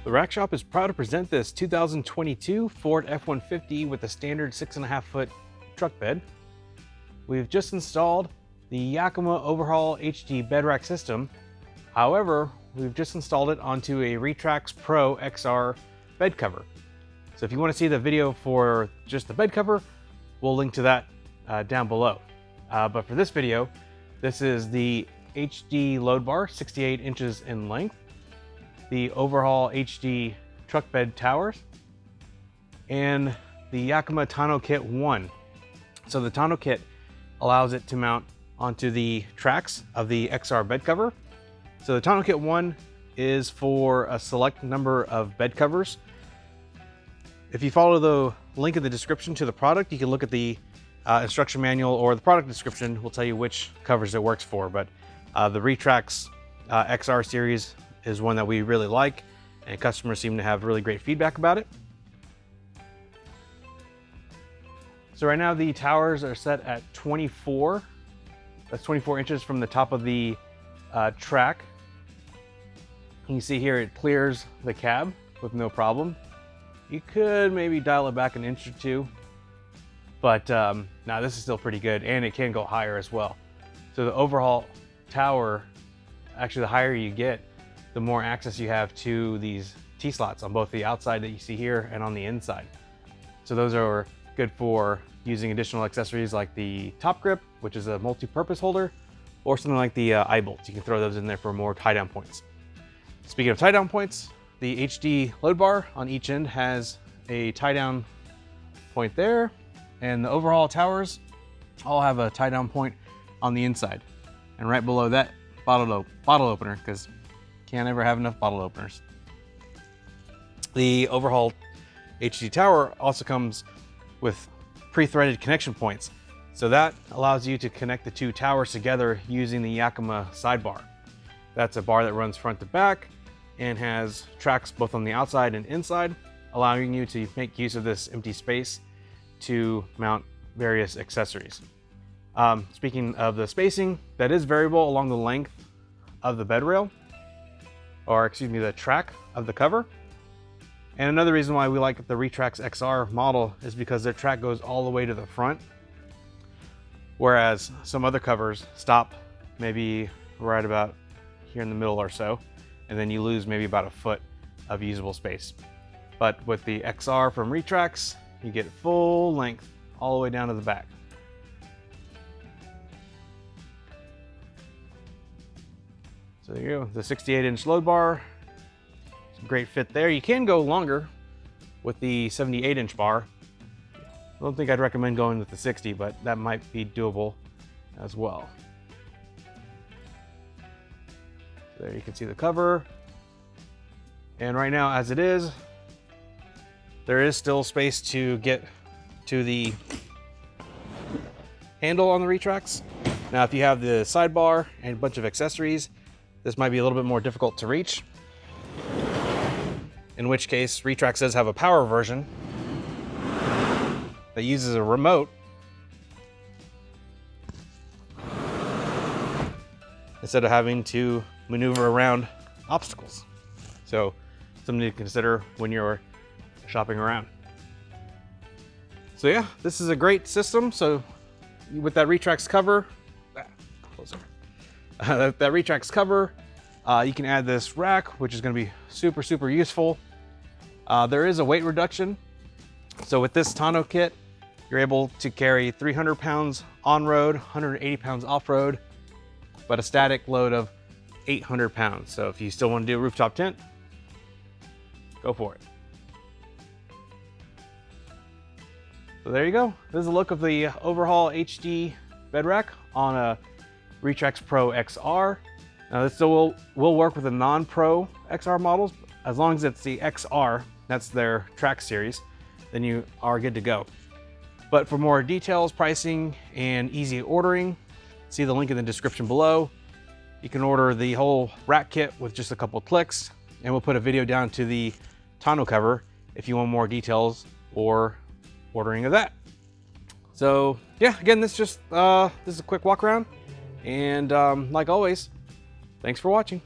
The Rack Shop is proud to present this 2022 Ford F-150 with a standard 6.5-foot truck bed. We've just installed the Yakima OverHaul HD bed rack system. However, we've just installed it onto a Retrax Pro XR bed cover. So if you want to see the video for just the bed cover, we'll link to that down below. But for this video, this is the HD load bar, 68 inches in length, the OverHaul HD truck bed towers, and the Yakima tonneau kit 1. So the tonneau kit allows it to mount onto the tracks of the XR bed cover. So the tonneau kit 1 is for a select number of bed covers. If you follow the link in the description to the product, you can look at the instruction manual, or the product description will tell you which covers it works for. But the Retrax XR series is one that we really like, and customers seem to have really great feedback about it. So right now the towers are set at 24. That's 24 inches from the top of the track. You can see here it clears the cab with no problem. You could maybe dial it back an inch or two, but now this is still pretty good, and it can go higher as well. So the overhaul tower, actually the higher you get, the more access you have to these T-slots on both the outside that you see here and on the inside. So those are good for using additional accessories like the top grip, which is a multi-purpose holder, or something like the eye bolts. You can throw those in there for more tie-down points. Speaking of tie-down points, the HD load bar on each end has a tie-down point there, and the overhaul towers all have a tie-down point on the inside. And right below that, bottle opener, because can't ever have enough bottle openers. The overhaul HD tower also comes with pre-threaded connection points. So that allows you to connect the two towers together using the Yakima sidebar. That's a bar that runs front to back and has tracks both on the outside and inside, allowing you to make use of this empty space to mount various accessories. Speaking of the spacing, that is variable along the length of the bed rail, or excuse me, the track of the cover. And another reason why we like the Retrax XR model is because their track goes all the way to the front, whereas some other covers stop maybe right about here in the middle or so, and then you lose maybe about a foot of usable space. But with the XR from Retrax, you get full length all the way down to the back. So there you go, the 68-inch load bar. It's a great fit there. You can go longer with the 78-inch bar. I don't think I'd recommend going with the 60, but that might be doable as well. So there you can see the cover. And right now, as it is, there is still space to get to the handle on the Retrax. Now, if you have the sidebar and a bunch of accessories, this might be a little bit more difficult to reach, in which case Retrax does have a power version that uses a remote instead of having to maneuver around obstacles. So something to consider when you're shopping around. So yeah, this is a great system. So with that Retrax cover, closer. That Retrax cover, you can add this rack, which is going to be super useful. There is a weight reduction. So with this tonneau kit, you're able to carry 300 pounds on-road, 180 pounds off-road, but a static load of 800 pounds. So if you still want to do a rooftop tent, go for it. So there you go. This is a look of the OverHaul HD bed rack on a Retrax Pro XR. Now this still will work with the non-Pro XR models. As long as it's the XR, that's their track series, then you are good to go. But for more details, pricing, and easy ordering, see the link in the description below. You can order the whole rack kit with just a couple clicks, and we'll put a video down to the tonneau cover if you want more details or ordering of that. So yeah, again, this is a quick walk around. And like always, thanks for watching.